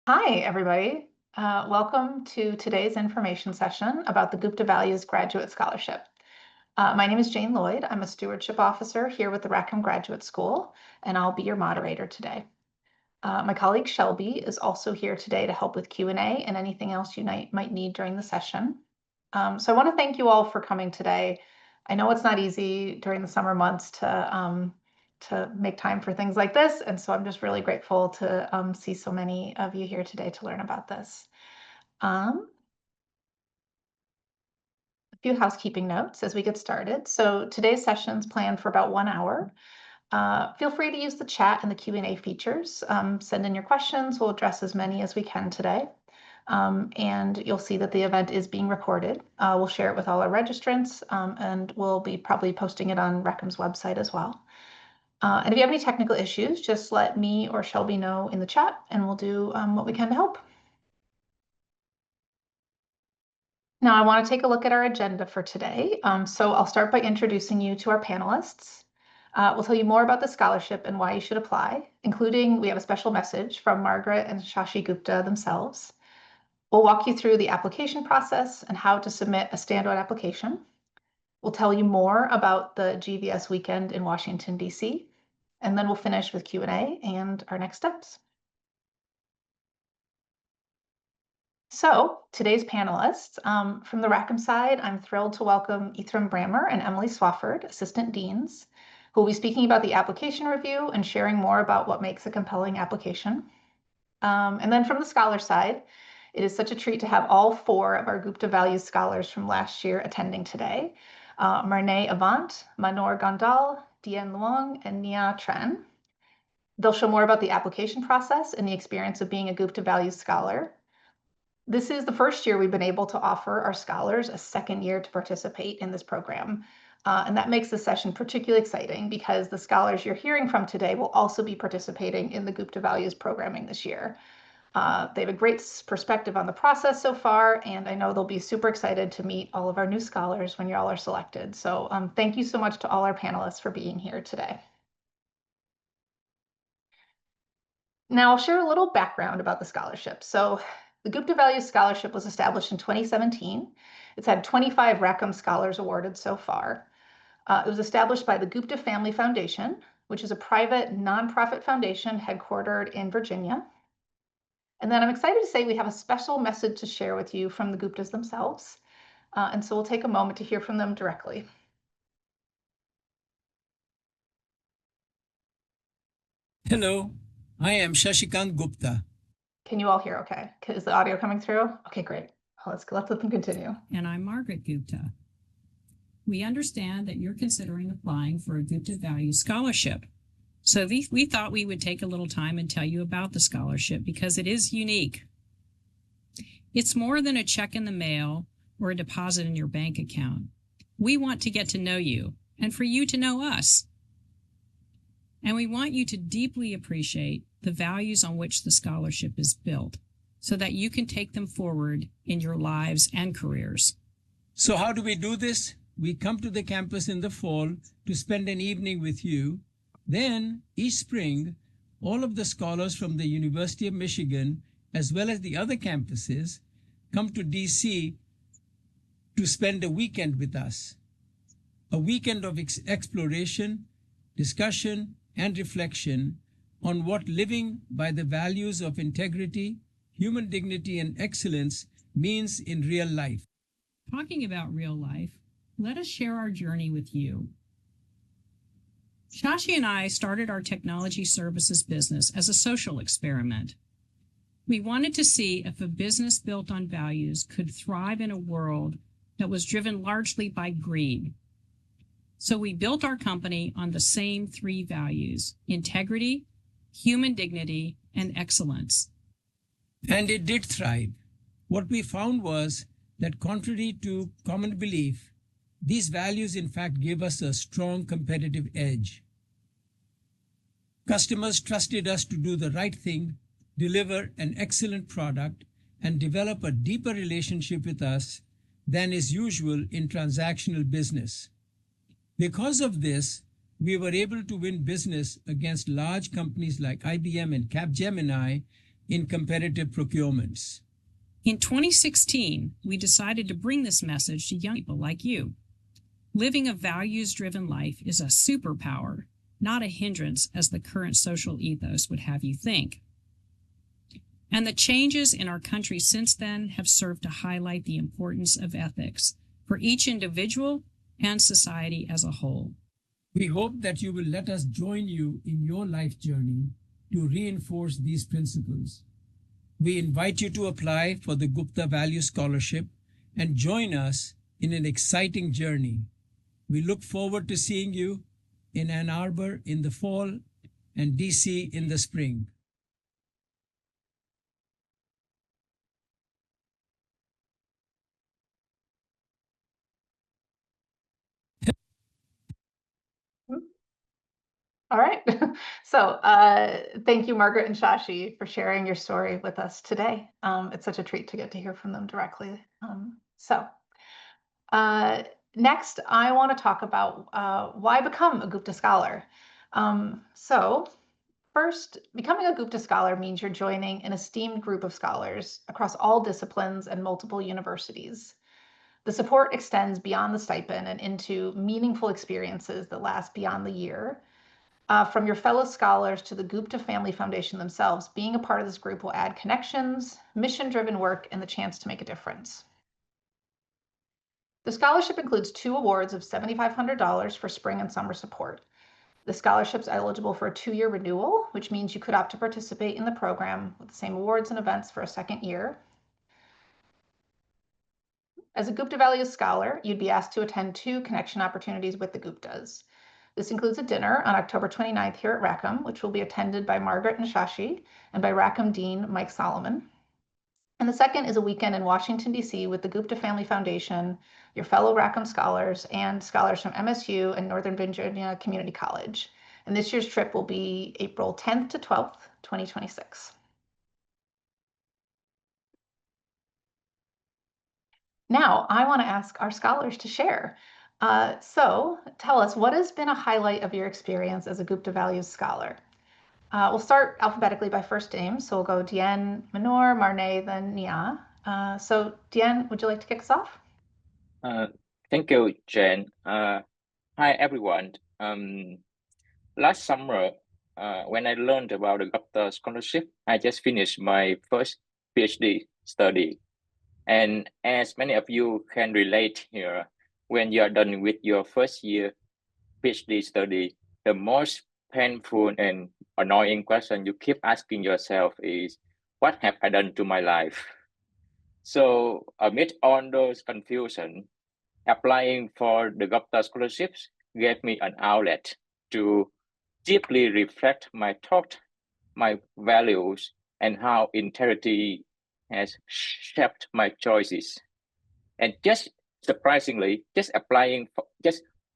Hi, everybody. Welcome to today's information session about the Gupta Values Graduate Scholarship. My name is Jane Lloyd. I'm a stewardship officer here with the Rackham Graduate School, and I'll be your moderator today. My colleague Shelby is also here today to help with Q&A and anything else you might need during the session. So I want to thank you all for coming today. I know it's not easy during the summer months to make time for things like this, and so I'm just really grateful to see so many of you here today to learn about this. A few housekeeping notes as we get started. So today's session's planned for about 1 hour. Feel free to use the chat and the Q&A features. Send in your questions. We'll address as many as we can today. And you'll see that the event is being recorded. We'll share it with all our registrants, and we'll be probably posting it on Rackham's website as well. And if you have any technical issues, just let me or Shelby know in the chat, and we'll do what we can to help. Now, I want to take a look at our agenda for today. So I'll start by introducing you to our panelists. We'll tell you more about the scholarship and why you should apply, including we have a special message from Margaret and Shashi Gupta themselves. We'll walk you through the application process and how to submit a standard application. We'll tell you more about the GVS weekend in Washington, D.C., and then we'll finish with Q&A and our next steps. So today's panelists, from the Rackham side, I'm thrilled to welcome Ithram Brammer and Emily Swafford, Assistant Deans, who will be speaking about the application review and sharing more about what makes a compelling application. And then from the scholar side, it is such a treat to have all 4 of our Gupta Values scholars from last year attending today. Marnay Avant, Manor Gondal, Dien Luong, and Nia Tran. They'll show more about the application process and the experience of being a Gupta Values scholar. This is the first year we've been able to offer our scholars a second year to participate in this program. And that makes the session particularly exciting because the scholars you're hearing from today will also be participating in the Gupta Values programming this year. They have a great perspective on the process so far, and I know they'll be super excited to meet all of our new scholars when you all are selected. So thank you so much to all our panelists for being here today. Now I'll share a little background about the scholarship. So the Gupta Values Scholarship was established in 2017. It's had 25 Rackham Scholars awarded so far. It was established by the Gupta Family Foundation, which is a private nonprofit foundation headquartered in Virginia. And then I'm excited to say we have a special message to share with you from the Guptas themselves. And so we'll take a moment to hear from them directly. Hello, I am Shashikant Gupta. Can you all hear okay? Is the audio coming through? Okay, great. Let's let them continue. And I'm Margaret Gupta. We understand that you're considering applying for a Gupta Values Scholarship. So we thought we would take a little time and tell you about the scholarship because it is unique. It's more than a check in the mail or a deposit in your bank account. We want to get to know you and for you to know us. And we want you to deeply appreciate the values on which the scholarship is built so that you can take them forward in your lives and careers. So how do we do this? We come to the campus in the fall to spend an evening with you. Then, each spring, all of the scholars from the University of Michigan, as well as the other campuses, come to DC to spend a weekend with us. A weekend of exploration, discussion, and reflection on what living by the values of integrity, human dignity, and excellence means in real life. Talking about real life, let us share our journey with you. Shashi and I started our technology services business as a social experiment. We wanted to see if a business built on values could thrive in a world that was driven largely by greed. So we built our company on the same 3 values: integrity, human dignity, and excellence. And it did thrive. What we found was that contrary to common belief, these values in fact gave us a strong competitive edge. Customers trusted us to do the right thing, deliver an excellent product, and develop a deeper relationship with us than is usual in transactional business. Because of this, we were able to win business against large companies like IBM and Capgemini in competitive procurements. In 2016, we decided to bring this message to young people like you. Living a values-driven life is a superpower, not a hindrance as the current social ethos would have you think. And the changes in our country since then have served to highlight the importance of ethics for each individual and society as a whole. We hope that you will let us join you in your life journey to reinforce these principles. We invite you to apply for the Gupta Value Scholarship and join us in an exciting journey. We look forward to seeing you in Ann Arbor in the fall and DC in the spring. All right. So thank you, Margaret and Shashi, for sharing your story with us today. It's such a treat to get to hear from them directly. Next, I want to talk about why become a Gupta Scholar. First, becoming a Gupta Scholar means you're joining an esteemed group of scholars across all disciplines and multiple universities. The support extends beyond the stipend and into meaningful experiences that last beyond the year. From your fellow scholars to the Gupta Family Foundation themselves, being a part of this group will add connections, mission-driven work, and the chance to make a difference. The scholarship includes 2 awards of $7,500 for spring and summer support. The scholarship's eligible for a 2-year renewal, which means you could opt to participate in the program with the same awards and events for a second year. As a Gupta Values Scholar, you'd be asked to attend 2 connection opportunities with the Guptas. This includes a dinner on October 29th here at Rackham, which will be attended by Margaret and Shashi and by Rackham Dean Mike Solomon. And the second is a weekend in Washington, D.C. with the Gupta Family Foundation, your fellow Rackham scholars, and scholars from MSU and Northern Virginia Community College. And this year's trip will be April 10th to 12th, 2026. Now, I want to ask our scholars to share. So tell us, what has been a highlight of your experience as a Gupta Values Scholar? We'll start alphabetically by first name. So we'll go Diane, Manor, Marnay, then Nia. So Diane, would you like to kick us off? Thank you, Jen. Hi, everyone. Last summer, when I learned about the Gupta Scholarship, I just finished my first PhD study. And as many of you can relate here, when you are done with your first year PhD study, the most painful and annoying question you keep asking yourself is, what have I done to my life? So amid all those confusion, applying for the Gupta scholarships gave me an outlet to deeply reflect my thought, my values, and how integrity has shaped my choices. And just surprisingly, just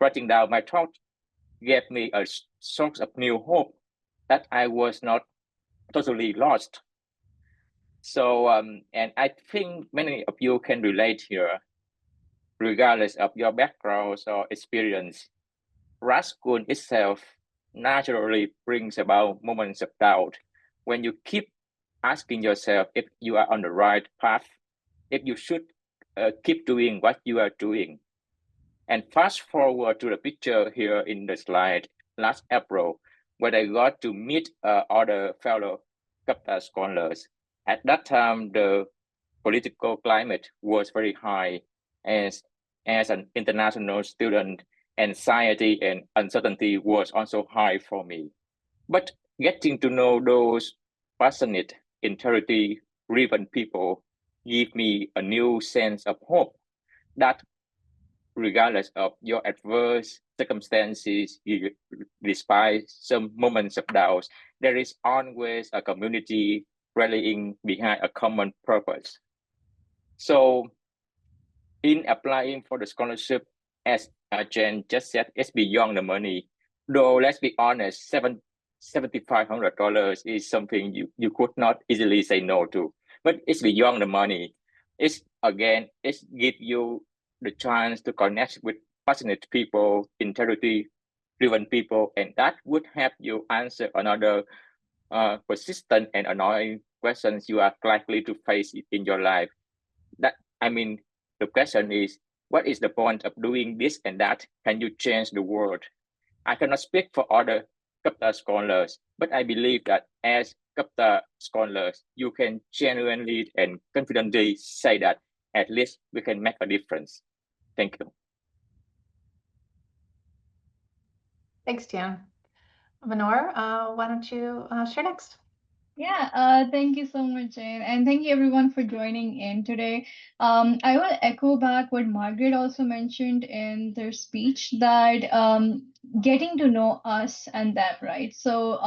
writing down my thoughts gave me a source of new hope that I was not totally lost. So, and I think many of you can relate here, regardless of your backgrounds or experience. Raj school itself naturally brings about moments of doubt when you keep asking yourself if you are on the right path, if you should keep doing what you are doing. And fast forward to the picture here in the slide, last April, when I got to meet other fellow Gupta scholars. At that time, the political climate was very high. As an international student, anxiety and uncertainty was also high for me. But getting to know those passionate, integrity-driven people give me a new sense of hope that regardless of your adverse circumstances, despite some moments of doubt, there is always a community rallying behind a common purpose. So in applying for the scholarship, as Jen just said, it's beyond the money. Though, let's be honest, $7,500 is something you could not easily say no to. But it's beyond the money. It's give you the chance to connect with passionate people, integrity-driven people, and that would help you answer another persistent and annoying questions you are likely to face in your life. The question is, what is the point of doing this and that? Can you change the world? I cannot speak for other Gupta scholars, but I believe that as Gupta scholars, you can genuinely and confidently say that at least we can make a difference. Thank you. Thanks, Tian. Manor, why don't you share next? Yeah, thank you so much, Jane. And thank you everyone for joining in today. I will echo back what Margaret also mentioned in their speech that getting to know us and them, right? So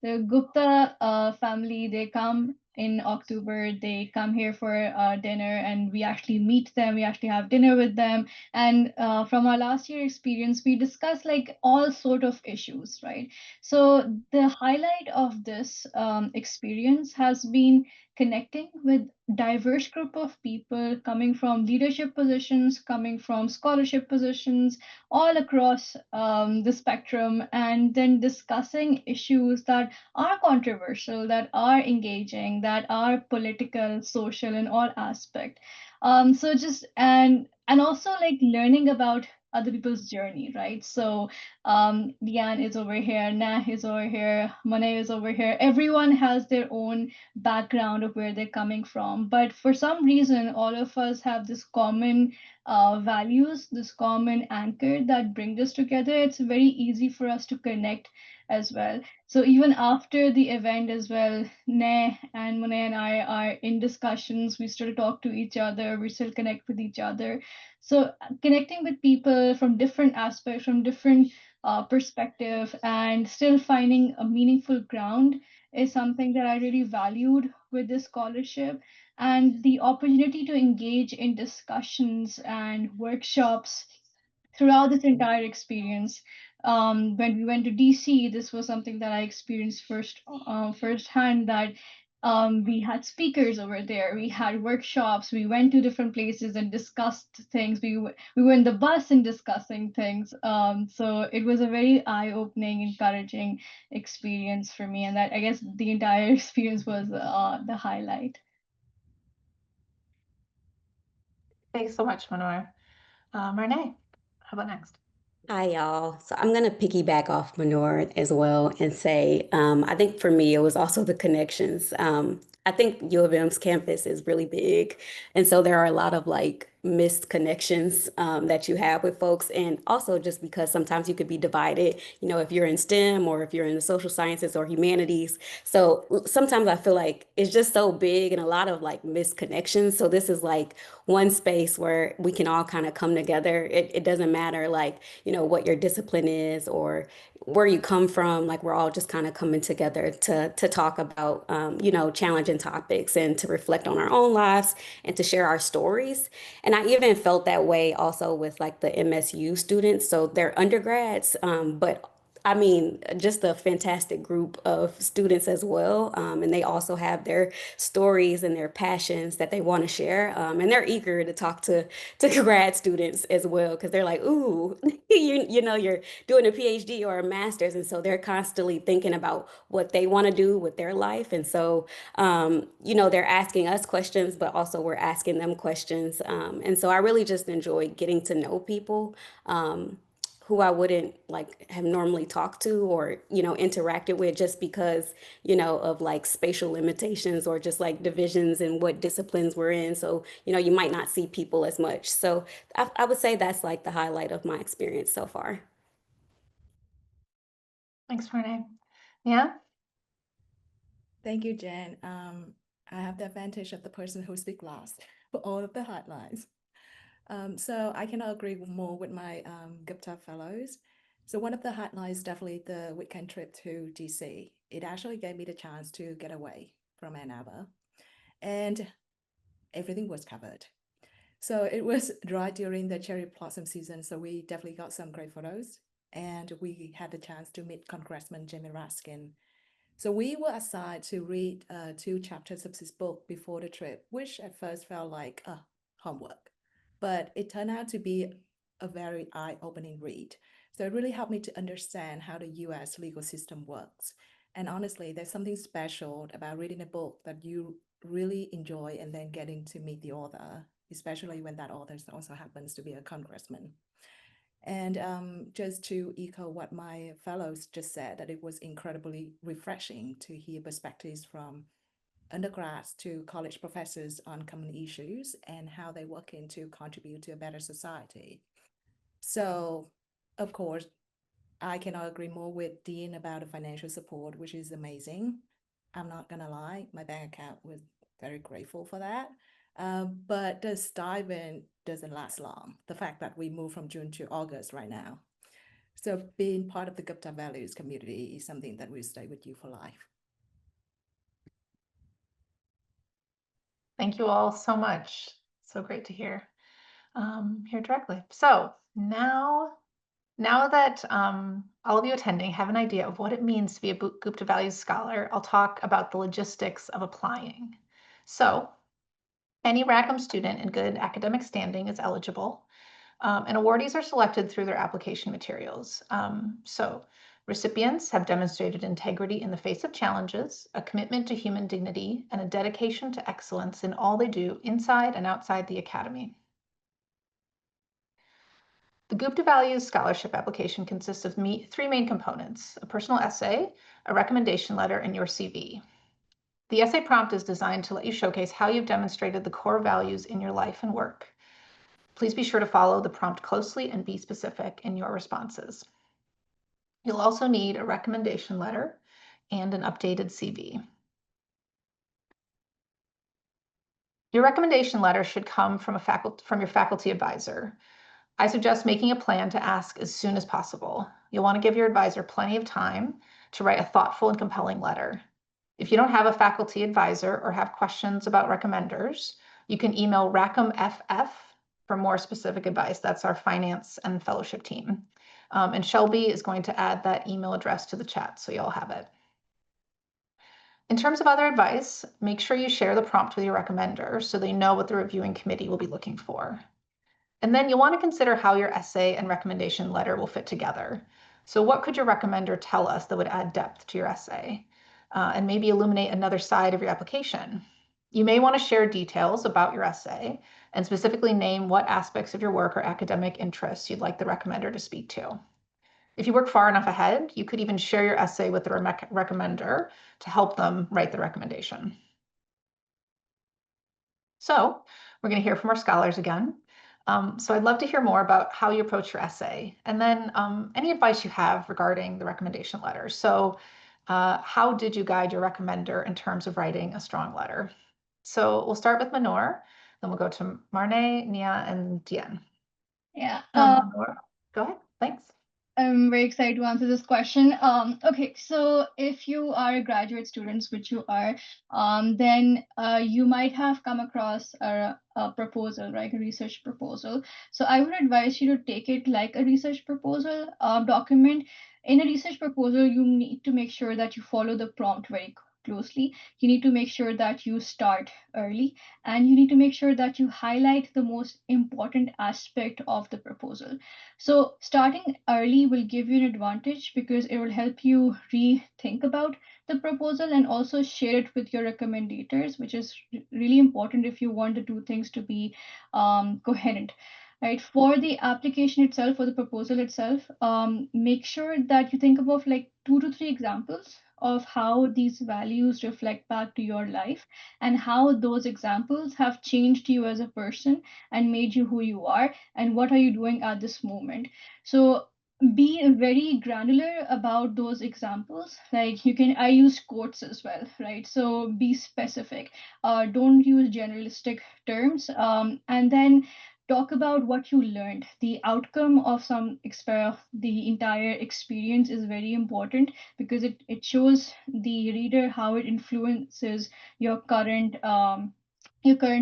the Gupta family, they come in October, they come here for dinner and we actually meet them, we actually have dinner with them. And from our last year experience, we discuss like all sort of issues, right? So the highlight of this experience has been connecting with diverse group of people coming from leadership positions, coming from scholarship positions, all across the spectrum, and then discussing issues that are controversial, that are engaging, that are political, social, in all aspect. So just and also like learning about other people's journey, right? So Diane is over here, Nah is over here, Monet is over here. Everyone has their own background of where they're coming from. But for some reason, all of us have this common values, this common anchor that brings us together. It's very easy for us to connect as well. So even after the event as well, Nah and Monet and I are in discussions. We still talk to each other. We still connect with each other. So connecting with people from different aspects, from different perspective, and still finding a meaningful ground is something that I really valued with this scholarship. And the opportunity to engage in discussions and workshops throughout this entire experience. When we went to DC, this was something that I experienced firsthand. That we had speakers over there, we had workshops, we went to different places and discussed things. We were in the bus and discussing things. So it was a very eye-opening, encouraging experience for me, and that I guess the entire experience was the highlight. Thanks so much, Manor. Marnay, how about next? Hi, y'all. So I'm going to piggyback off Manor as well and say, I think for me, it was also the connections. I think U of M's campus is really big. And so there are a lot of like missed connections that you have with folks. And also just because sometimes you could be divided, you know, if you're in STEM or if you're in the social sciences or humanities. So sometimes I feel like it's just so big and a lot of like missed connections. So this is like one space where we can all kind of come together. It doesn't matter like, you know, what your discipline is or where you come from. Like we're all just kind of coming together to talk about, you know, challenging topics and to reflect on our own lives and to share our stories. And I even felt that way also with like the MSU students. So they're undergrads, but I mean, just a fantastic group of students as well. And they also have their stories and their passions that they want to share. And they're eager to talk to grad students as well, because they're like, ooh, you know, you're doing a PhD or a master's. And so they're constantly thinking about what they want to do with their life. And so, you know, they're asking us questions, but also we're asking them questions. And so I really just enjoy getting to know people. Who I wouldn't like have normally talked to or, you know, interacted with just because, you know, of like spatial limitations or just like divisions in what disciplines we're in. So, you know, you might not see people as much. So I would say that's like the highlight of my experience so far. Thanks, Marnay. Yeah. Thank you, Jen. I have the advantage of the person who speaks last for all of the highlights. So I cannot agree more with my Gupta fellows. So one of the highlights is definitely the weekend trip to DC. It actually gave me the chance to get away from Ann Arbor, and everything was covered. So it was dry during the cherry blossom season, so we definitely got some great photos, and we had the chance to meet Congressman Jamie Raskin. So we were assigned to read 2 chapters of his book before the trip, which at first felt like homework, but it turned out to be a very eye-opening read. So it really helped me to understand how the US legal system works. And honestly, there's something special about reading a book that you really enjoy and then getting to meet the author, especially when that author also happens to be a congressman. And just to echo what my fellows just said, that it was incredibly refreshing to hear perspectives from undergrads to college professors on common issues and how they work in to contribute to a better society. So, of course, I cannot agree more with Dean about the financial support, which is amazing. I'm not gonna lie, my bank account was very grateful for that. But the stipend doesn't last long. The fact that we moved from June to August right now. So being part of the Gupta Values community is something that will stay with you for life. Thank you all so much. So great to hear directly. So now that all of you attending have an idea of what it means to be a Gupta Values Scholar, I'll talk about the logistics of applying. So any Rackham student in good academic standing is eligible, and awardees are selected through their application materials. So recipients have demonstrated integrity in the face of challenges, a commitment to human dignity, and a dedication to excellence in all they do inside and outside the academy. The Gupta Values Scholarship application consists of 3 main components: a personal essay, a recommendation letter, and your CV. The essay prompt is designed to let you showcase how you've demonstrated the core values in your life and work. Please be sure to follow the prompt closely and be specific in your responses. You'll also need a recommendation letter and an updated CV. Your recommendation letter should come from your faculty advisor. I suggest making a plan to ask as soon as possible. You'll want to give your advisor plenty of time to write a thoughtful and compelling letter. If you don't have a faculty advisor or have questions about recommenders, you can email Rackham FF for more specific advice. That's our finance and fellowship team. And Shelby is going to add that email address to the chat so you'll have it. In terms of other advice, make sure you share the prompt with your recommender so they know what the reviewing committee will be looking for. And then you'll want to consider how your essay and recommendation letter will fit together. So what could your recommender tell us that would add depth to your essay and maybe illuminate another side of your application? You may want to share details about your essay and specifically name what aspects of your work or academic interests you'd like the recommender to speak to. If you work far enough ahead, you could even share your essay with the recommender to help them write the recommendation. So we're going to hear from our scholars again. So I'd love to hear more about how you approach your essay and then any advice you have regarding the recommendation letter. So how did you guide your recommender in terms of writing a strong letter? So we'll start with Manor, then we'll go to Marne, Nia, and Dien. Yeah. Manor, go ahead. Thanks. I'm very excited to answer this question. Okay, so if you are graduate students, which you are, then you might have come across a proposal, right? A research proposal. So I would advise you to take it like a research proposal document. In a research proposal, you need to make sure that you follow the prompt very closely. You need to make sure that you start early, and you need to make sure that you highlight the most important aspect of the proposal. So starting early will give you an advantage because it will help you rethink about the proposal and also share it with your recommendators, which is really important if you want the two things to be coherent. Right, for the application itself, for the proposal itself, make sure that you think about like 2 to 3 examples of how these values reflect back to your life and how those examples have changed you as a person and made you who you are and what are you doing at this moment. So be very granular about those examples. Like I use quotes as well, right? So be specific. Don't use generalistic terms. And then talk about what you learned. The outcome of the entire experience is very important because it shows the reader how it influences your current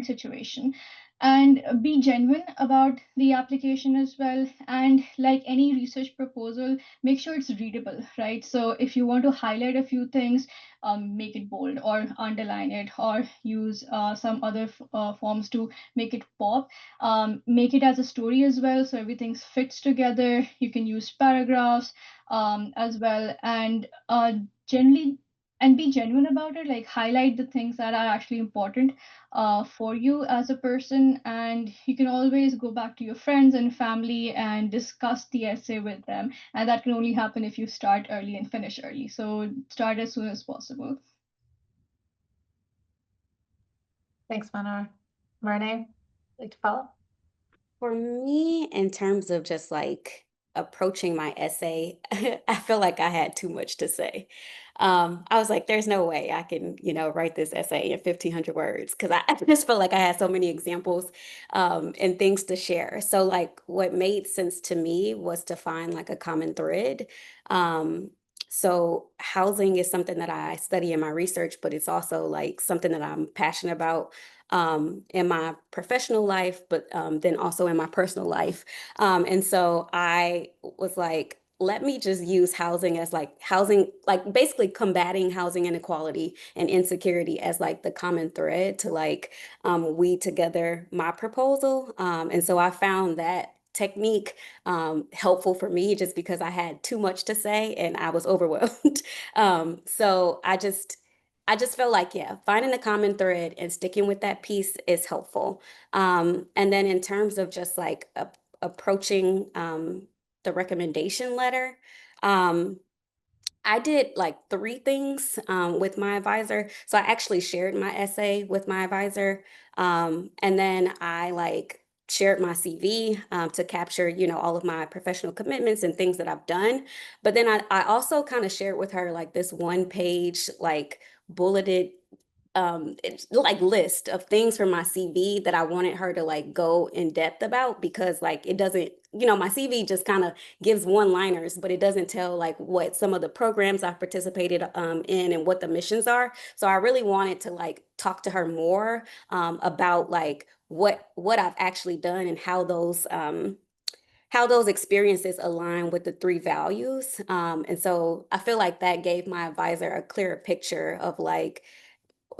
situation. And be genuine about the application as well. And like any research proposal, make sure it's readable, right? So if you want to highlight a few things, make it bold or underline it or use some other forms to make it pop. Make it as a story as well, so everything fits together. You can use paragraphs as well. And generally and be genuine about it. Like highlight the things that are actually important for you as a person, and you can always go back to your friends and family and discuss the essay with them. And that can only happen if you start early and finish early. So start as soon as possible. Thanks, Manor. Marne, like to follow? For me, in terms of just like approaching my essay, I feel like I had too much to say. I was like, there's no way I can, write this essay in 1,500 words because I just felt like I had so many examples and things to share. So like what made sense to me was to find like a common thread. So housing is something that I study in my research, but it's also like something that I'm passionate about in my professional life, but then also in my personal life. And so I was like, let me just use housing as like basically combating housing inequality and insecurity as like the common thread to like weed together my proposal. And so I found that technique helpful for me just because I had too much to say and I was overwhelmed. So I just felt like, yeah, finding a common thread and sticking with that piece is helpful. And then in terms of just like approaching the recommendation letter, I did like 3 things with my advisor. So I actually shared my essay with my advisor. And then I like shared my CV to capture, all of my professional commitments and things that I've done. But then I also kind of shared with her like this 1-page, like bulleted it's like list of things from my CV that I wanted her to like go in depth about because like it doesn't, my CV just kind of gives one-liners, but it doesn't tell like what some of the programs I've participated in and what the missions are. So I really wanted to like talk to her more about like what I've actually done and how those experiences align with the 3 values. And so I feel like that gave my advisor a clearer picture of like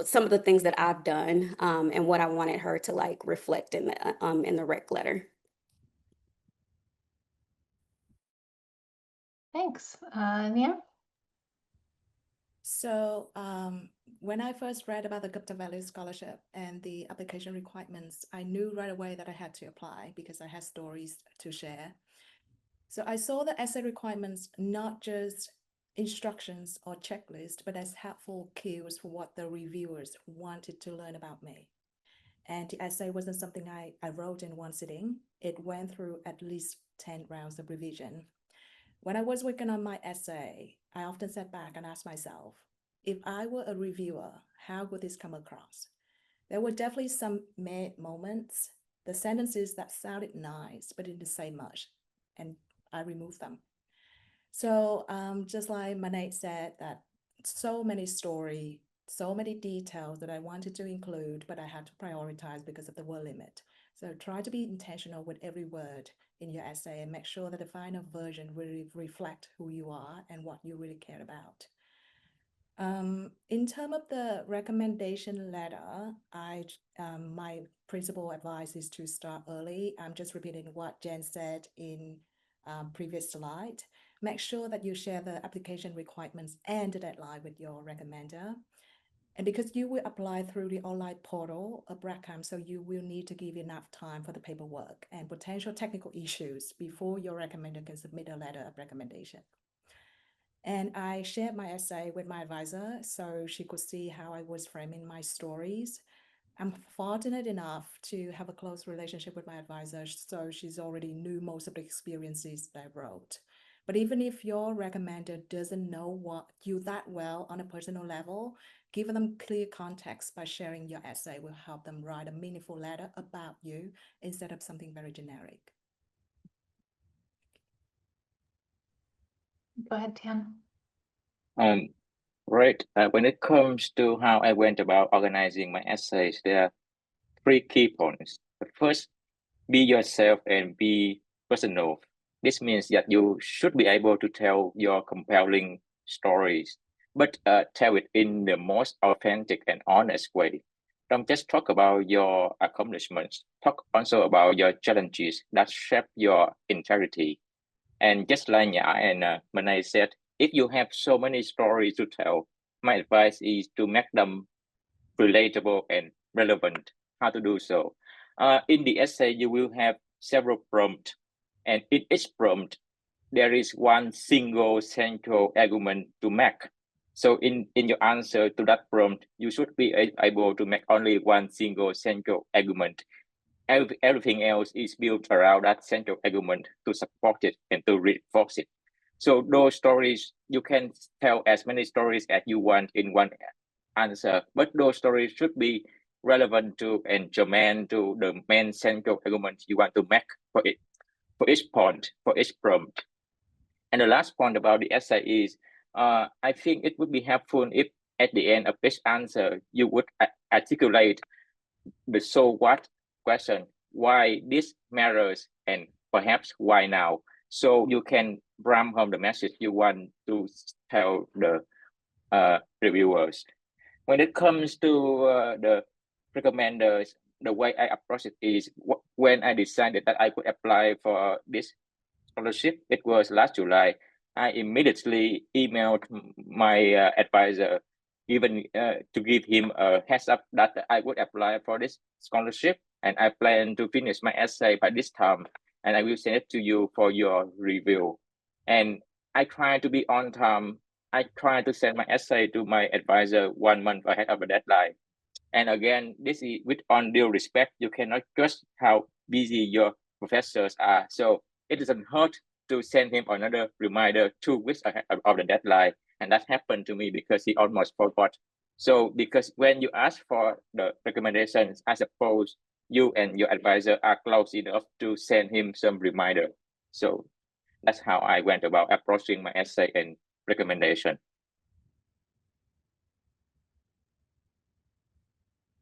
some of the things that I've done and what I wanted her to like reflect in the rec letter. Thanks. Nia? So when I first read about the Gupta Valley Scholarship and the application requirements, I knew right away that I had to apply because I had stories to share. So I saw the essay requirements not just instructions or checklist, but as helpful cues for what the reviewers wanted to learn about me. And the essay wasn't something I wrote in one sitting. It went through at least 10 rounds of revision. When I was working on my essay, I often sat back and asked myself, if I were a reviewer, how would this come across? There were definitely some moments, the sentences that sounded nice, but didn't say much, and I removed them. So just like Manay said, that so many stories, so many details that I wanted to include, but I had to prioritize because of the word limit. So try to be intentional with every word in your essay and make sure that the final version really reflect who you are and what you really care about. In terms of the recommendation letter, my principal advice is to start early. I'm just repeating what Jen said in previous slide. Make sure that you share the application requirements and the deadline with your recommender. And because you will apply through the online portal of Rackham, so you will need to give enough time for the paperwork and potential technical issues before your recommender can submit a letter of recommendation. And I shared my essay with my advisor so she could see how I was framing my stories. I'm fortunate enough to have a close relationship with my advisor, so she's already knew most of the experiences that I wrote. But even if your recommender doesn't know what you that well on a personal level, giving them clear context by sharing your essay will help them write a meaningful letter about you instead of something very generic. Go ahead, Tian. Right. When it comes to how I went about organizing my essays, there are 3 key points. The first, be yourself and be personal. This means that you should be able to tell your compelling stories, but tell it in the most authentic and honest way. Don't just talk about your accomplishments. Talk also about your challenges that shape your integrity. And just like Nhã and Manay said, if you have so many stories to tell, my advice is to make them relatable and relevant. How to do so? In the essay, you will have several prompts, and in each prompt, there is one single central argument to make. So in your answer to that prompt, you should be able to make only one single central argument. Everything else is built around that central argument to support it and to reinforce it. So those stories, you can tell as many stories as you want in one answer, but those stories should be relevant to and germane to the main central argument you want to make for it, for each point, for each prompt. And the last point about the essay is, I think it would be helpful if at the end of each answer, you would articulate the so what question, why this matters, and perhaps why now. So you can bring home the message you want to tell the reviewers. When it comes to the recommenders, the way I approach it is when I decided that I could apply for this scholarship, it was last July. I immediately emailed my advisor, even to give him a heads up that I would apply for this scholarship, and I plan to finish my essay by this time, and I will send it to you for your review. And I try to be on time. I try to send my essay to my advisor 1 month ahead of the deadline. And again, this is with all due respect, you cannot judge how busy your professors are. So it doesn't hurt to send him another reminder 2 weeks ahead of the deadline. And that happened to me because he almost forgot. So because when you ask for the recommendations, I suppose you and your advisor are close enough to send him some reminder. So that's how I went about approaching my essay and recommendation.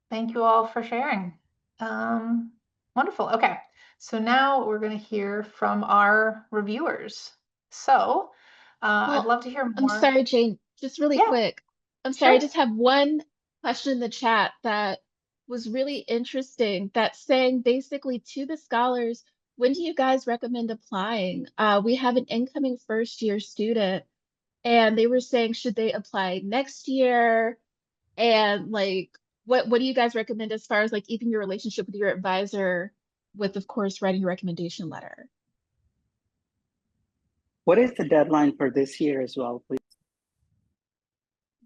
Thank you all for sharing. Wonderful. Okay, so now we're going to hear from our reviewers. So I'd love to hear more. I'm sorry, Jane, just really Yeah. quick. I'm sorry, I Sure. just have one question in the chat that was really interesting. That's saying basically to the scholars, when do you guys recommend applying? We have an incoming first year student, and they were saying, should they apply next year? And like, what do you guys recommend as far as like even your relationship with your advisor, with of course writing a recommendation letter? What is the deadline for this year as well, please?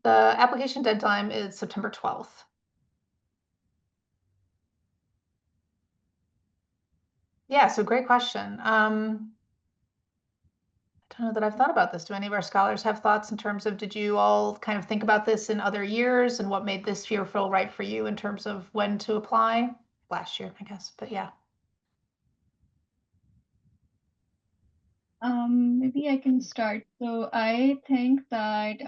The application deadline is September 12th. Yeah, so great question. I don't know that I've thought about this. Do any of our scholars have thoughts in terms of, did you all kind of think about this in other years and what made this year feel right for you in terms of when to apply? Last year, I guess, but yeah. Maybe I can start. So I think that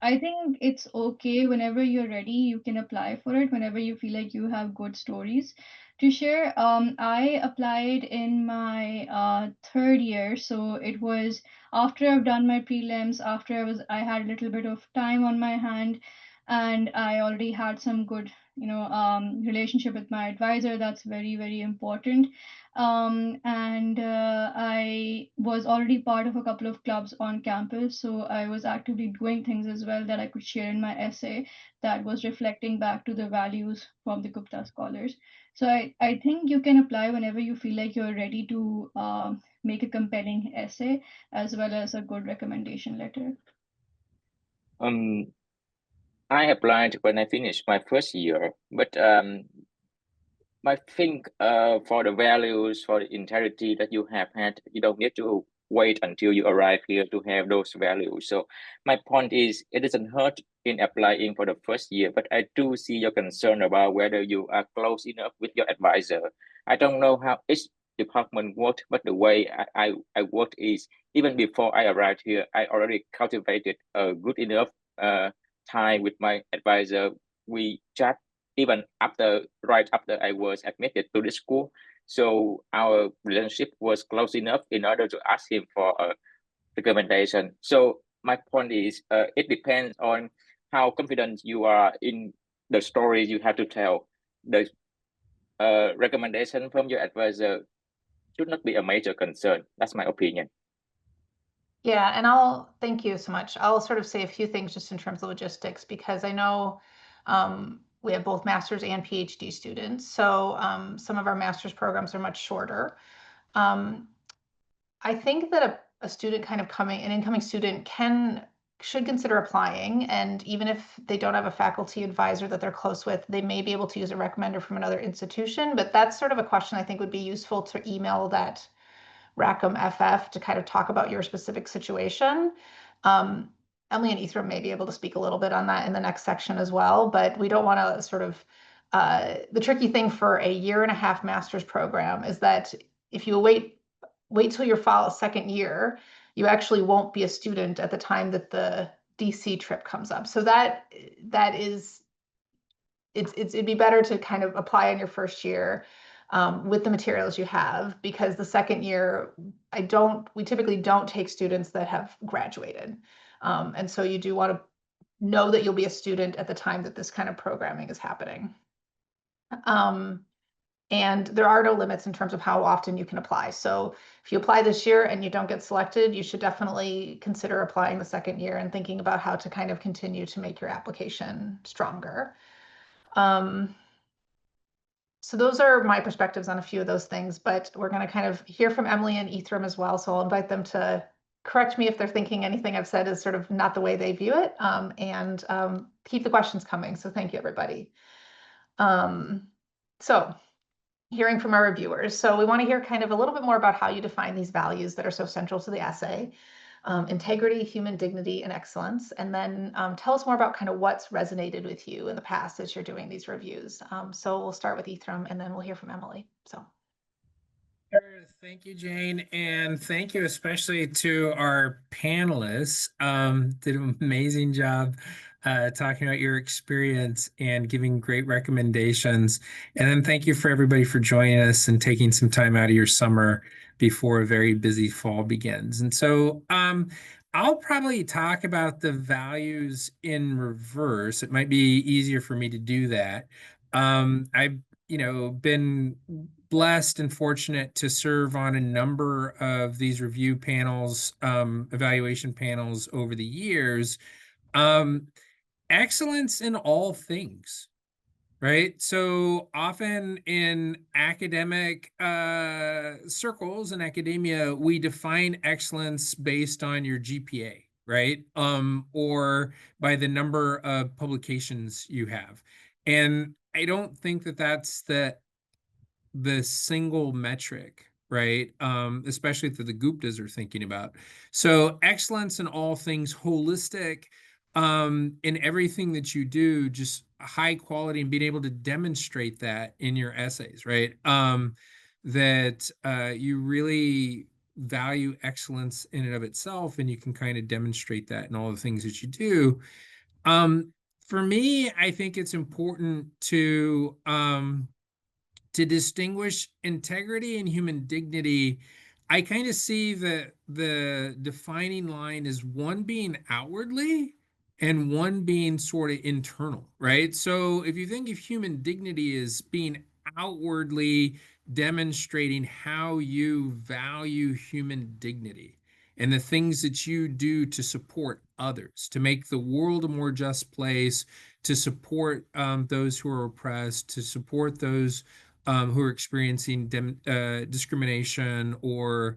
I think it's okay whenever you're ready, you can apply for it whenever you feel like you have good stories to share. I applied in my 3rd year, so it was after I've done my prelims, after I had a little bit of time on my hand, and I already had some good, relationship with my advisor. That's very, very important. And I was already part of a couple of clubs on campus, so I was actively doing things as well that I could share in my essay that was reflecting back to the values from the Gupta scholars. So I think you can apply whenever you feel like you're ready to make a compelling essay as well as a good recommendation letter. I applied when I finished my 1st year, but I think for the values, for the integrity that you have had, you don't need to wait until you arrive here to have those values. So my point is, it doesn't hurt in applying for the 1st year, but I do see your concern about whether you are close enough with your advisor. I don't know how each department worked, but the way I worked is, even before I arrived here, I already cultivated a good enough time with my advisor. We chat even right after I was admitted to the school. So our relationship was close enough in order to ask him for a recommendation. So my point is, it depends on how confident you are in the stories you have to tell. The recommendation from your advisor should not be a major concern. That's my opinion. Yeah, and thank you so much. I'll sort of say a few things just in terms of logistics, because I know we have both master's and PhD students. So some of our master's programs are much shorter. Um, I think that a student kind of an incoming student should consider applying. And even if they don't have a faculty advisor that they're close with, they may be able to use a recommender from another institution. But that's sort of a question I think would be useful to email that Rackham FF to kind of talk about your specific situation. Emily and Ithram may be able to speak a little bit on that in the next section as well, but we don't want to sort of, the tricky thing for a 1.5 year master's program is that if you wait till your second year, you actually won't be a student at the time that the DC trip comes up. So it'd be better to kind of apply in your first year with the materials you have, because the second year, we typically don't take students that have graduated. And so you do want to know that you'll be a student at the time that this kind of programming is happening. And there are no limits in terms of how often you can apply. So if you apply this year and you don't get selected, you should definitely consider applying the second year and thinking about how to kind of continue to make your application stronger. So those are my perspectives on a few of those things, but we're going to kind of hear from Emily and Ithram as well. So I'll invite them to correct me if they're thinking anything I've said is sort of not the way they view it, and keep the questions coming. So thank you, everybody. So hearing from our reviewers. So we want to hear kind of a little bit more about how you define these values that are so central to the essay. Integrity, human dignity, and excellence. And then tell us more about kind of what's resonated with you in the past as you're doing these reviews. So we'll start with Ithram and then we'll hear from Emily. So. Sure. Thank you, Jane. And thank you especially to our panelists. Did an amazing job talking about your experience and giving great recommendations. And then thank you for everybody for joining us and taking some time out of your summer before a very busy fall begins. And so I'll probably talk about the values in reverse. It might be easier for me to do that. I've been blessed and fortunate to serve on a number of these review panels, evaluation panels over the years. Excellence in all things, right? So often in academic circles and academia, we define excellence based on your GPA, right? Or by the number of publications you have. And I don't think that that's the single metric, right? Especially that the Guptas are thinking about. So excellence in all things, holistic, in everything that you do, just high quality, and being able to demonstrate that in your essays, right? That you really value excellence in and of itself, and you can kind of demonstrate that in all the things that you do. For me, I think it's important to distinguish integrity and human dignity. I kind of see the defining line as one being outwardly and one being sort of internal, right? So if you think of human dignity as being outwardly demonstrating how you value human dignity and the things that you do to support others, to make the world a more just place, to support those who are oppressed, to support those who are experiencing discrimination or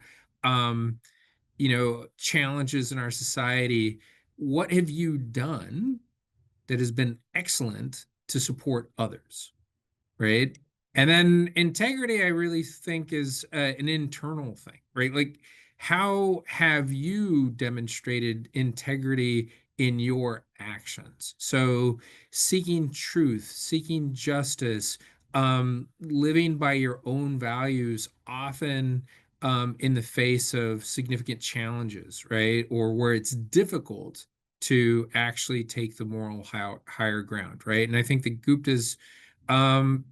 challenges in our society. What have you done that has been excellent to support others, right? And then integrity, I really think, is an internal thing, right? Like, how have you demonstrated integrity in your actions? So seeking truth, seeking justice, living by your own values, often in the face of significant challenges, right? Or where it's difficult to actually take the moral higher ground, right? And I think the Guptas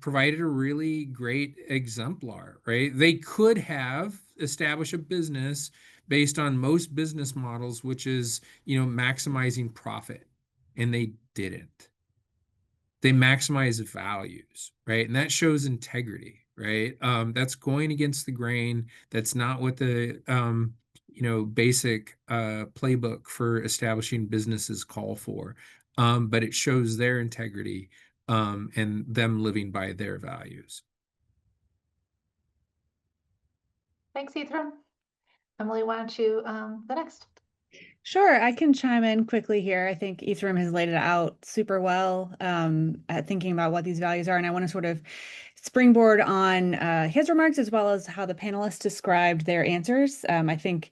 provided a really great exemplar, right? They could have established a business based on most business models, which is, maximizing profit, and they didn't. They maximize values, right? And that shows integrity, right? That's going against the grain. That's not what the basic playbook for establishing businesses call for, but it shows their integrity and them living by their values. Thanks, Ithram. Emily, why don't you the next? Sure, I can chime in quickly here. I think Ithram has laid it out super well at thinking about what these values are. And I want to sort of springboard on his remarks as well as how the panelists described their answers. I think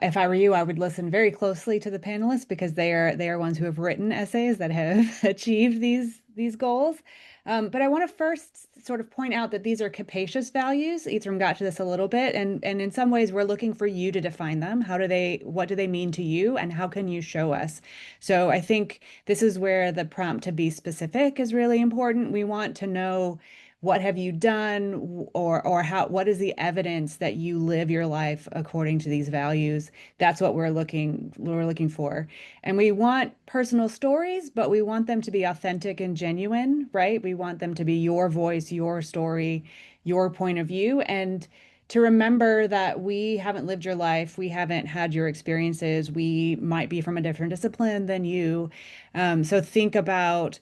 if I were you, I would listen very closely to the panelists because they are ones who have written essays that have achieved these goals. But I want to first sort of point out that these are capacious values. Ithram got to this a little bit, and in some ways we're looking for you to define them. What do they mean to you, and how can you show us? So I think this is where the prompt to be specific is really important. We want to know, what have you done, or what is the evidence that you live your life according to these values? That's what we're looking for. And we want personal stories, but we want them to be authentic and genuine, right? We want them to be your voice, your story, your point of view, and to remember that we haven't lived your life, we haven't had your experiences, we might be from a different discipline than you. So think about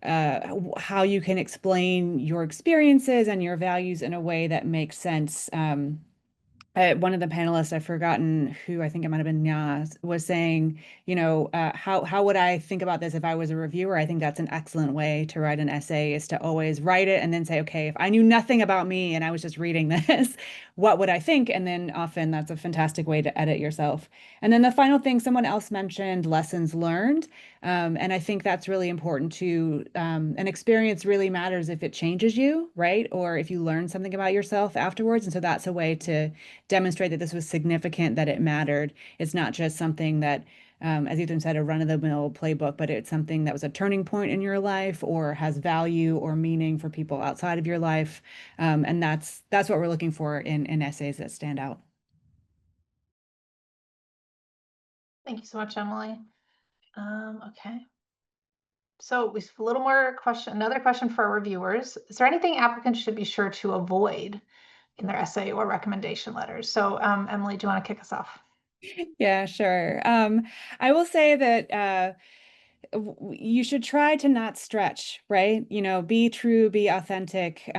how you can explain your experiences and your values in a way that makes sense. One of the panelists, I've forgotten who, I think it might have been Nyas, was saying, how would I think about this if I was a reviewer? I think that's an excellent way to write an essay, is to always write it and then say, okay, if I knew nothing about me and I was just reading this, what would I think? And then often that's a fantastic way to edit yourself. And then the final thing, someone else mentioned lessons learned. And I think that's really important too. An experience really matters if it changes you, right? Or if you learn something about yourself afterwards. And so that's a way to demonstrate that this was significant, that it mattered. It's not just something that, as Ethan said, a run-of-the-mill playbook, but it's something that was a turning point in your life or has value or meaning for people outside of your life. And that's what we're looking for in essays that stand out. Thank you so much, Emily. Okay. So we have a little more question, another question for our reviewers. Is there anything applicants should be sure to avoid in their essay or recommendation letters? So Emily, do you want to kick us off? Yeah, sure. I will say that you should try to not stretch, right? Be true, be authentic.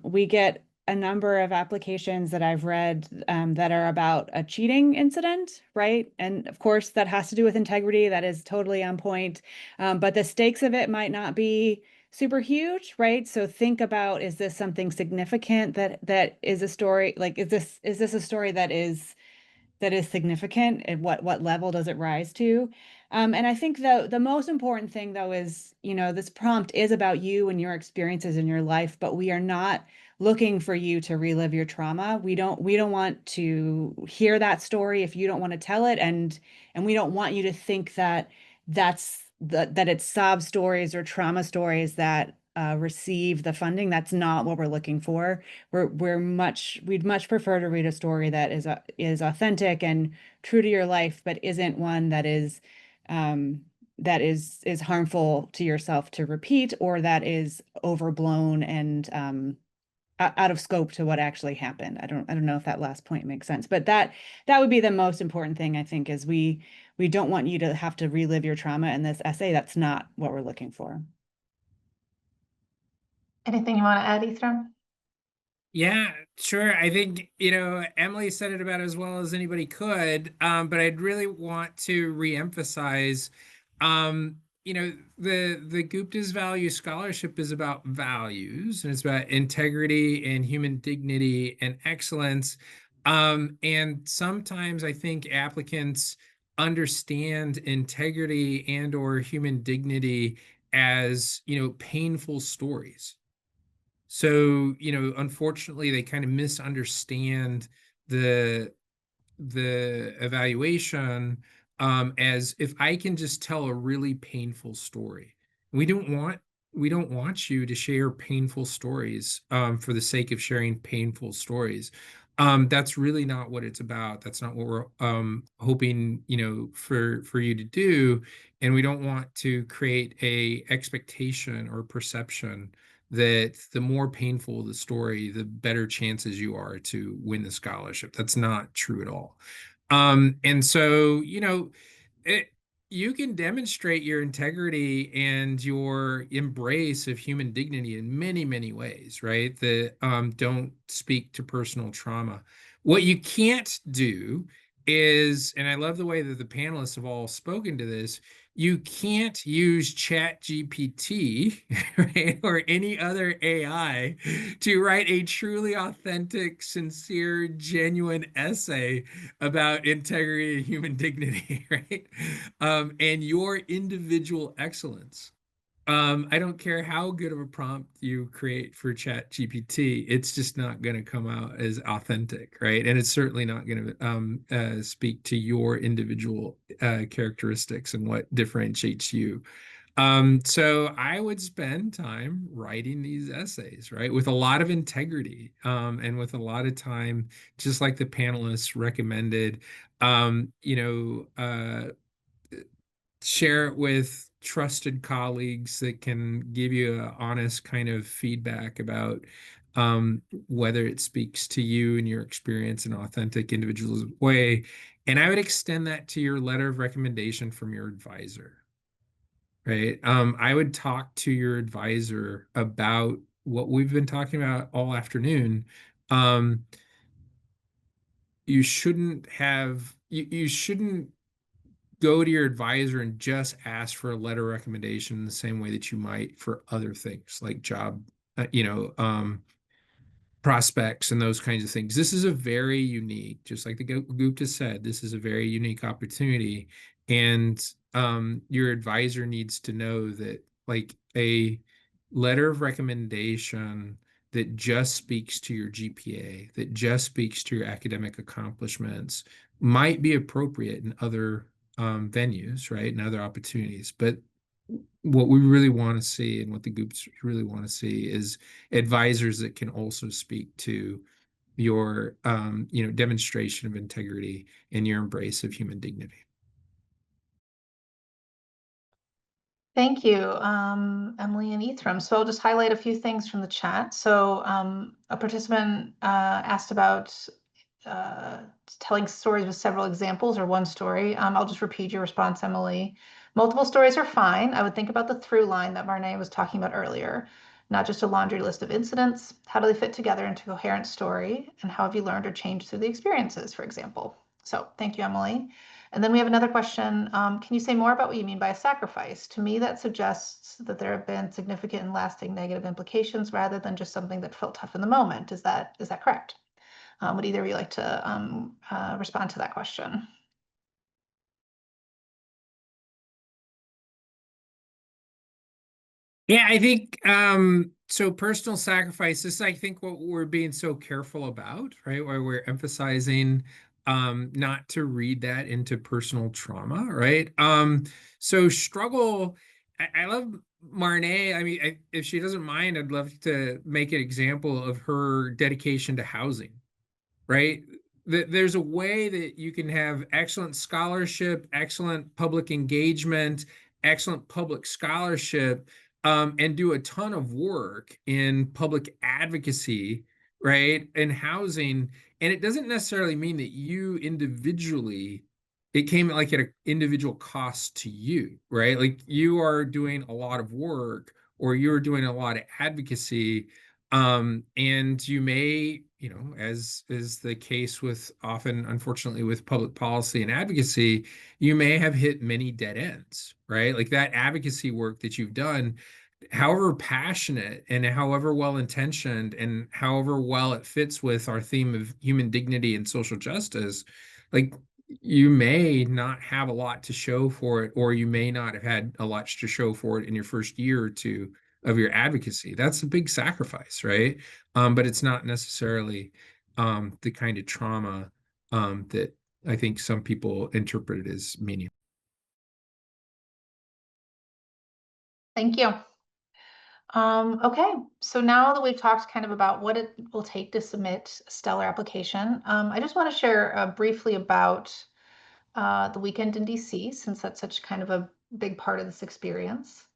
We get a number of applications that I've read that are about a cheating incident, right? And of course, that has to do with integrity. That is totally on point. But the stakes of it might not be super huge, right? So think about, is this something significant that is a story? Like, is this a story that is significant, and what level does it rise to? And I think the most important thing though is, this prompt is about you and your experiences in your life, but we are not looking for you to relive your trauma. We don't want to hear that story if you don't want to tell it, and we don't want you to think that it's sob stories or trauma stories that receive the funding. That's not what we're looking for. We'd much prefer to read a story that is authentic and true to your life, but isn't one that is harmful to yourself to repeat, or that is overblown and out of scope to what actually happened. I don't know if that last point makes sense, but that would be the most important thing, I think, is we don't want you to have to relive your trauma in this essay. That's not what we're looking for. Anything you want to add, Ithram? Yeah, sure. I think, Emily said it about as well as anybody could, but I'd really want to reemphasize, the Gupta's Value Scholarship is about values, and it's about integrity and human dignity and excellence. And sometimes I think applicants understand integrity and or human dignity as, painful stories. So, unfortunately, they kind of misunderstand the evaluation as, if I can just tell a really painful story. We don't want you to share painful stories for the sake of sharing painful stories. That's really not what it's about. That's not what we're hoping, for you to do. And we don't want to create a expectation or perception that the more painful the story, the better chances you are to win the scholarship. That's not true at all. And so, you can demonstrate your integrity and your embrace of human dignity in many, many ways, right? That don't speak to personal trauma. What you can't do is, and I love the way that the panelists have all spoken to this, you can't use ChatGPT, right, or any other AI to write a truly authentic, sincere, genuine essay about integrity and human dignity, right? And your individual excellence. I don't care how good of a prompt you create for ChatGPT, it's just not going to come out as authentic, right? And it's certainly not going to speak to your individual characteristics and what differentiates you. So I would spend time writing these essays, right, with a lot of integrity, and with a lot of time, just like the panelists recommended, share it with trusted colleagues that can give you an honest kind of feedback about whether it speaks to you and your experience in an authentic individual way. And I would extend that to your letter of recommendation from your advisor, right? I would talk to your advisor about what we've been talking about all afternoon. You shouldn't go to your advisor and just ask for a letter of recommendation in the same way that you might for other things like job, prospects and those kinds of things. This is a very unique, just like the Gupta said, this is a very unique opportunity. And your advisor needs to know that like a letter of recommendation that just speaks to your GPA, that just speaks to your academic accomplishments might be appropriate in other venues, right? And other opportunities. But what we really want to see and what the groups really want to see is advisors that can also speak to your demonstration of integrity and your embrace of human dignity. Thank you, Emily and Ithram. So I'll just highlight a few things from the chat. So a participant asked about telling stories with several examples or one story. I'll just repeat your response, Emily. Multiple stories are fine. I would think about the through line that Marnay was talking about earlier, not just a laundry list of incidents. How do they fit together into a coherent story? And how have you learned or changed through the experiences, for example? So thank you, Emily. And then we have another question. Can you say more about what you mean by a sacrifice? To me, that suggests that there have been significant and lasting negative implications rather than just something that felt tough in the moment. Is that correct? Would either of you like to respond to that question? Yeah, I think so personal sacrifice is, I think, what we're being so careful about, right? Where we're emphasizing not to read that into personal trauma, right? So struggle, I love Marnay. I mean, if she doesn't mind, I'd love to make an example of her dedication to housing, right? There's a way that you can have excellent scholarship, excellent public engagement, excellent public scholarship, and do a ton of work in public advocacy, right? And housing. And it doesn't necessarily mean that you individually, it came like at an individual cost to you, right? Like you are doing a lot of work or you're doing a lot of advocacy. And you may, as is the case with often, unfortunately, with public policy and advocacy, you may have hit many dead ends, right? Like that advocacy work that you've done, however passionate and however well-intentioned and however well it fits with our theme of human dignity and social justice, like you may not have a lot to show for it, or you may not have had a lot to show for it in your first year or two of your advocacy. That's a big sacrifice, right? But it's not necessarily the kind of trauma that I think some people interpret it as meaning. Thank you. Okay, so now that we've talked kind of about what it will take to submit a stellar application, I just want to share briefly about the weekend in DC, since that's such kind of a big part of this experience.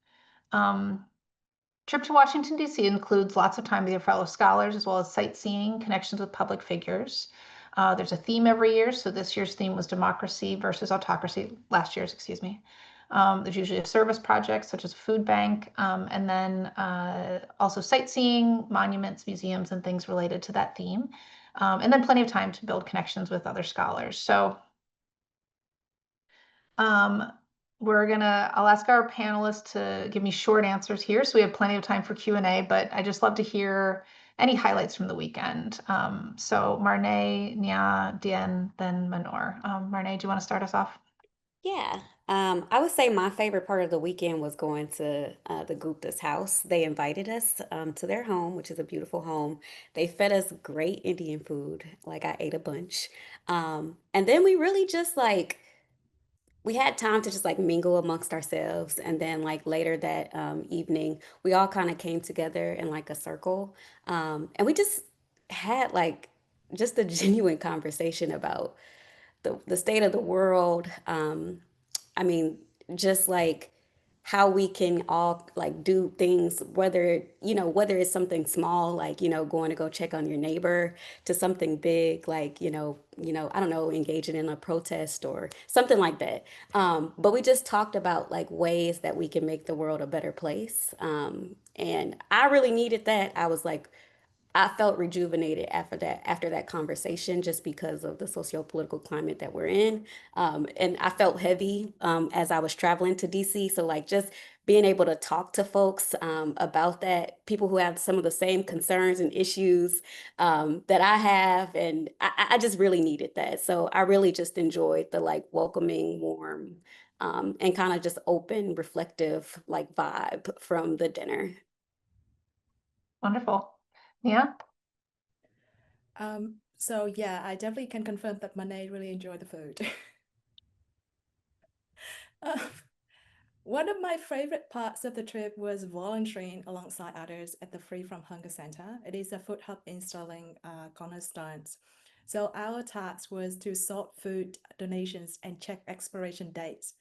Trip to Washington, D.C. includes lots of time with your fellow scholars, as well as sightseeing, connections with public figures. There's a theme every year. So this year's theme was democracy versus autocracy, last year's, excuse me. There's usually a service project such as a food bank, and then also sightseeing, monuments, museums, and things related to that theme. And then plenty of time to build connections with other scholars. So I'll ask our panelists to give me short answers here. So we have plenty of time for Q&A, but I just love to hear any highlights from the weekend. So Marnay, Nia, Dien, then Manor. Marnay, do you want to start us off? Yeah, I would say my favorite part of the weekend was going to the Gupta's house. They invited us to their home, which is a beautiful home. They fed us great Indian food. Like I ate a bunch. And then we really just like we had time to just like mingle amongst ourselves. And then like later that evening, we all kind of came together in like a circle. And we just had like just a genuine conversation about the state of the world. I mean, just like how we can all like do things, whether, whether it's something small, like, going to go check on your neighbor to something big, like, I don't know, engaging in a protest or something like that. But we just talked about like ways that we can make the world a better place. And I really needed that. I felt rejuvenated after that conversation, just because of the socio-political climate that we're in. And I felt heavy as I was traveling to DC. So like just being able to talk to folks about that, people who have some of the same concerns and issues that I have. And I just really needed that. So I really just enjoyed the like welcoming, warm, and kind of just open, reflective like vibe from the dinner. Wonderful. Yeah. So yeah, I definitely can confirm that Manay really enjoyed the food. Um, One of my favorite parts of the trip was volunteering alongside others at the Free From Hunger Center. It is a food hub installing cornerstones. So our task was to sort food donations and check expiration dates.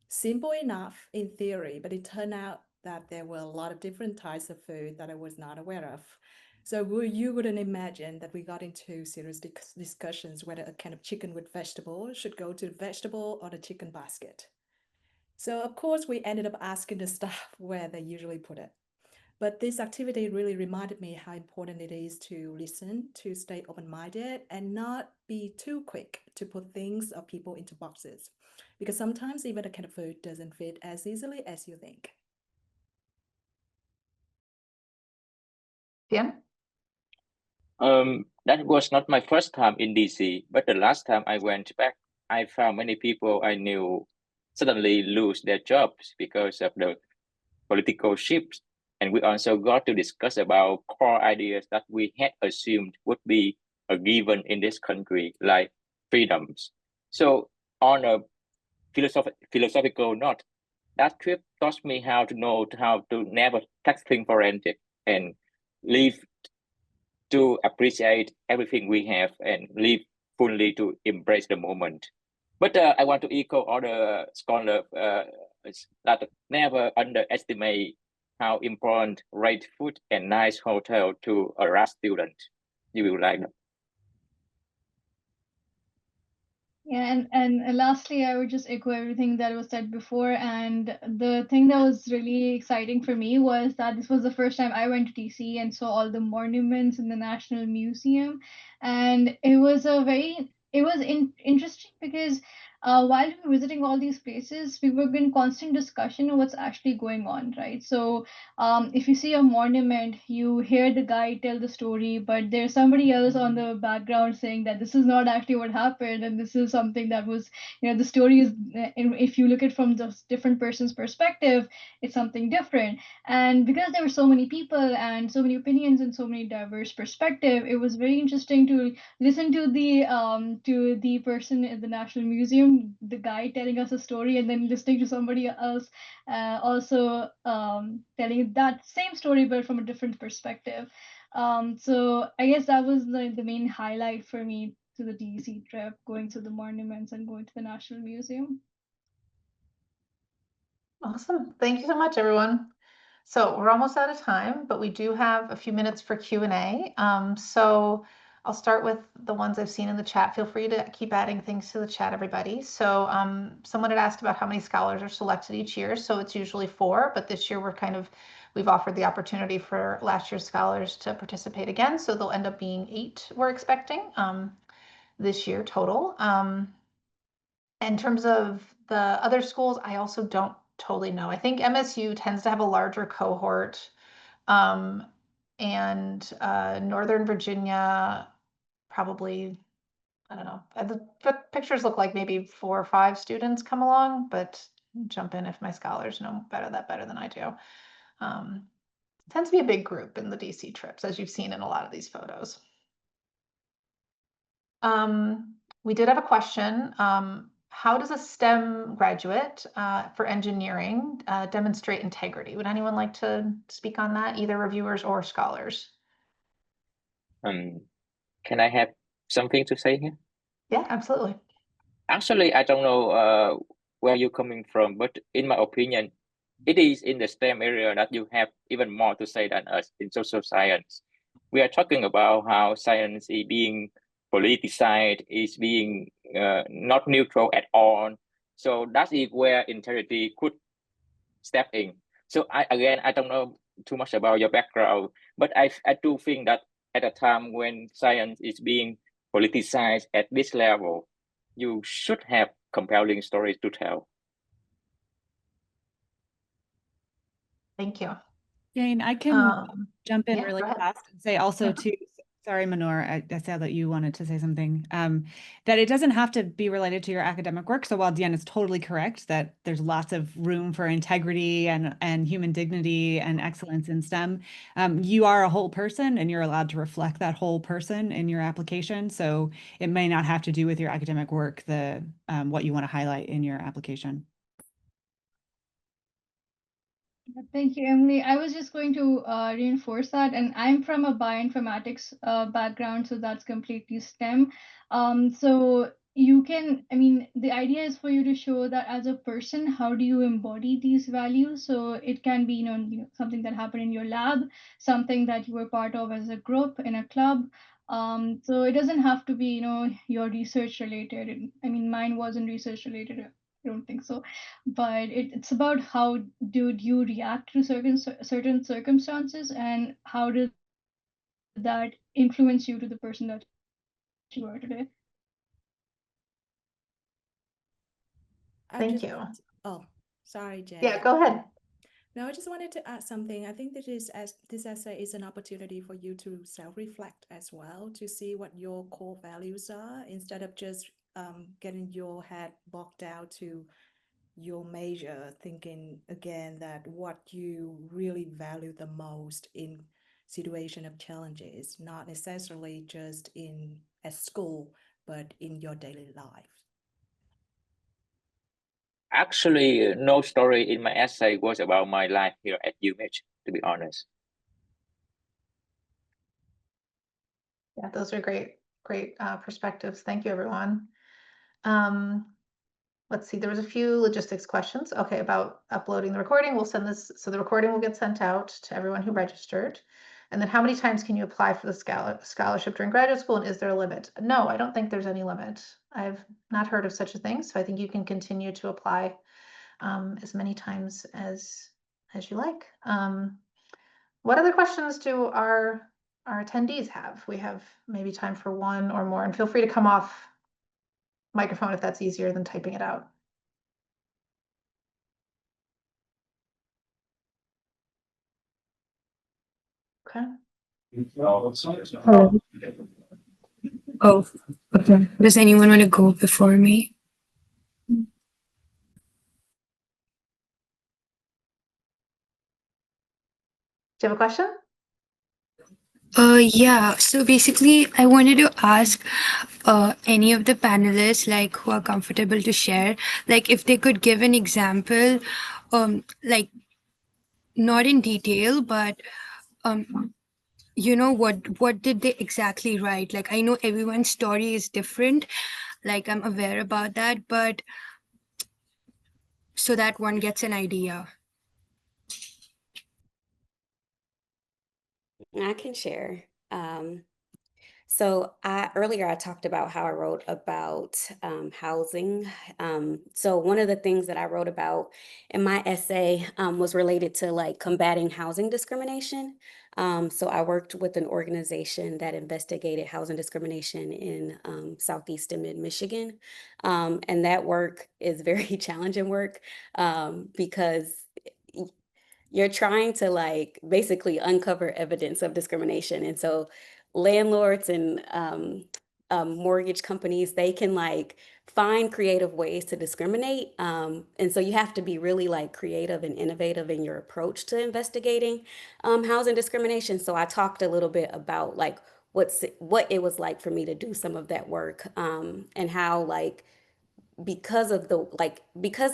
Simple enough in theory, but it turned out that there were a lot of different types of food that I was not aware of. So you wouldn't imagine that we got into serious discussions whether a can of chicken with vegetable should go to the vegetable or the chicken basket. So of course we ended up asking the staff where they usually put it. But this activity really reminded me how important it is to listen, to stay open-minded, and not be too quick to put things or people into boxes. Because sometimes even a can of food doesn't fit as easily as you think. Dien? That was not my first time in DC, but the last time I went back, I found many people I knew suddenly lose their jobs because of the political shifts. And we also got to discuss about core ideas that we had assumed would be a given in this country, like freedoms. So on a philosophical note, that trip taught me how to never take things for granted and live to appreciate everything we have and live fully to embrace the moment. But I want to echo all the scholars that never underestimate how important right food and nice hotel to a RAS student. You will like that. Yeah, and lastly, I would just echo everything that was said before. And the thing that was really exciting for me was that this was the first time I went to DC and saw all the monuments in the National Museum. And it was interesting because while we were visiting all these places, we were in constant discussion of what's actually going on, right? So if you see a monument, you hear the guy tell the story, but there's somebody else on the background saying that this is not actually what happened, and this is something that was, the story is, if you look at it from the different person's perspective, it's something different. And because there were so many people and so many opinions and so many diverse perspective, it was very interesting to listen to the person at the National Museum, the guy telling us a story, and then listening to somebody else also telling that same story but from a different perspective. So I guess that was the main highlight for me to the DC trip, going to the monuments and going to the National Museum. Awesome. Thank you so much, everyone. So we're almost out of time, but we do have a few minutes for Q&A. So I'll start with the ones I've seen in the chat. Feel free to keep adding things to the chat, everybody. So someone had asked about how many scholars are selected each year. So it's usually 4, but this year we've offered the opportunity for last year's scholars to participate again. So they'll end up being 8, we're expecting this year total. In terms of the other schools, I also don't totally know. I think MSU tends to have a larger cohort, and Northern Virginia probably, I don't know. The pictures look like maybe 4 or 5 students come along, but jump in if my scholars know better than I do. Tends to be a big group in the DC trips, as you've seen in a lot of these photos. We did have a question. How does a STEM graduate for engineering demonstrate integrity? Would anyone like to speak on that, either reviewers or scholars? Can I have something to say here? Yeah, absolutely. Actually, I don't know where you're coming from, but in my opinion, it is in the STEM area that you have even more to say than us in social science. We are talking about how science is being politicized, is being not neutral at all. So that is where integrity could step in. So I don't know too much about your background, but I do think that at a time when science is being politicized at this level, you should have compelling stories to tell. Thank you. Jane, I can jump in yeah, really go ahead. fast and say also too, sorry, Manor, I said that you wanted to say something, that it doesn't have to be related to your academic work. So while Deanna is totally correct that there's lots of room for integrity and human dignity and excellence in STEM, you are a whole person and you're allowed to reflect that whole person in your application. So it may not have to do with your academic work, what you want to highlight in your application. Thank you, Emily. I was just going to reinforce that, and I'm from a bioinformatics background, so that's completely STEM. So you can, I mean, the idea is for you to show that as a person, how do you embody these values? So it can be, something that happened in your lab, something that you were part of as a group in a club. So it doesn't have to be, your research related. I mean, mine wasn't research related. I don't think so, but it's about how do you react to certain circumstances and how did that influence you to the person that you are today. Thank you. Oh, sorry, Jen. Yeah, go ahead. No, I just wanted to add something. I think that this essay is an opportunity for you to self-reflect as well, to see what your core values are, instead of just getting your head bogged down to your major, thinking again that what you really value the most in situation of challenges, not necessarily just at school, but in your daily life. Actually, no story in my essay was about my life here at UMH, to be honest. Yeah, those are great perspectives. Thank you, everyone. Let's see, there was a few logistics questions. Okay, about uploading the recording. We'll send this, so the recording will get sent out to everyone who registered. And then how many times can you apply for the scholarship during graduate school, and is there a limit? No, I don't think there's any limit. I've not heard of such a thing, so I think you can continue to apply as many times as you like. What other questions do our attendees have? We have maybe time for one or more, and feel free to come off microphone if that's easier than typing it out. Okay. Hello. Oh, okay. Does anyone want to go before me? Do you have a question? Yeah. So basically, I wanted to ask any of the panelists, like, who are comfortable to share, like, if they could give an example, like, not in detail, but what did they exactly write? Like, I know everyone's story is different, like, I'm aware about that, but so that one gets an idea. I can share. So earlier I talked about how I wrote about housing. So one of the things that I wrote about in my essay was related to like combating housing discrimination. So I worked with an organization that investigated housing discrimination in Southeast and Mid-Michigan. And that work is very challenging work because you're trying to like basically uncover evidence of discrimination. And so landlords and mortgage companies, they can like find creative ways to discriminate. And so you have to be really like creative and innovative in your approach to investigating housing discrimination. So I talked a little bit about like what it was like for me to do some of that work and how like because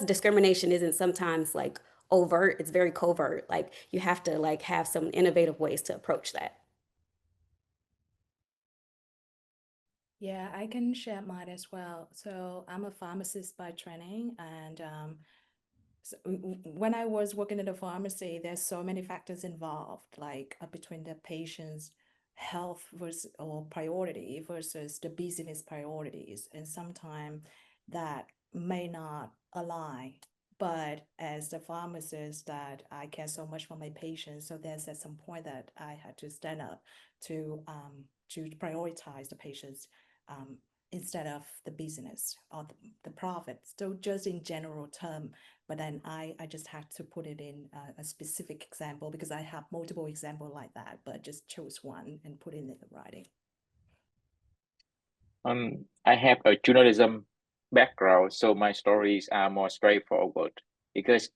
discrimination isn't sometimes like overt, it's very covert. Like you have to like have some innovative ways to approach that. Yeah, I can share mine as well. So I'm a pharmacist by training, and when I was working in the pharmacy, there's so many factors involved, like between the patient's health versus or priority versus the business priorities, and sometimes that may not align. But as the pharmacist, that I care so much for my patients, so there's at some point that I had to stand up to prioritize the patients instead of the business or the profit. So just in general term, but then I just had to put it in a specific example because I have multiple examples like that, but just chose one and put it in the writing. I have a journalism background, so my stories are more straightforward because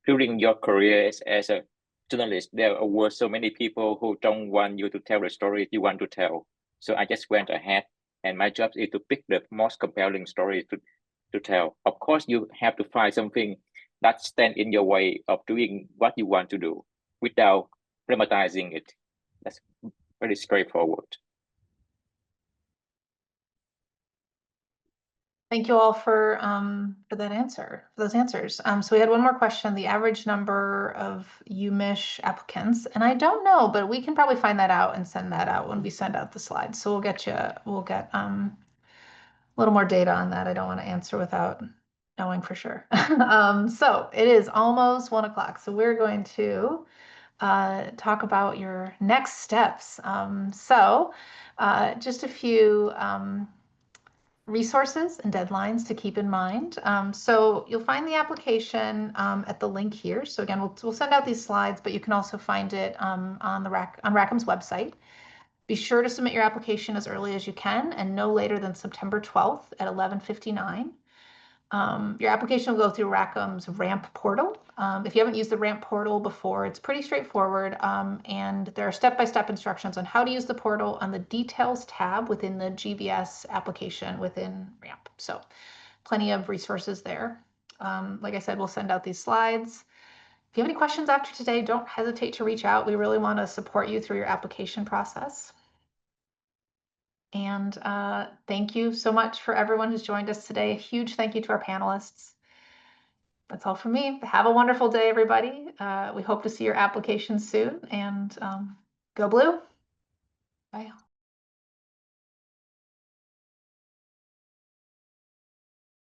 during your career as a journalist, there were so many people who don't want you to tell the story you want to tell. So I just went ahead, and my job is to pick the most compelling story to tell. Of course, you have to find something that stands in your way of doing what you want to do without dramatizing it. That's very straightforward. Thank you all for that answer, for those answers. So we had one more question, the average number of UMich applicants, and I don't know, but we can probably find that out and send that out when we send out the slides. So we'll get a little more data on that. I don't want to answer without knowing for sure. So it is almost 1 o'clock. So we're going to talk about your next steps. Just a few resources and deadlines to keep in mind. So you'll find the application at the link here. So again, we'll send out these slides, but you can also find it on Rackham's website. Be sure to submit your application as early as you can and no later than September 12th at 11:59. Your application will go through Rackham's RAMP portal. If you haven't used the RAMP portal before, it's pretty straightforward, and there are step-by-step instructions on how to use the portal on the Details tab within the GVS application within RAMP. So plenty of resources there. Like I said, we'll send out these slides. If you have any questions after today, don't hesitate to reach out. We really want to support you through your application process. And thank you so much for everyone who's joined us today. A huge thank you to our panelists. That's all from me. Have a wonderful day, everybody. We hope to see your application soon, and go blue. Bye.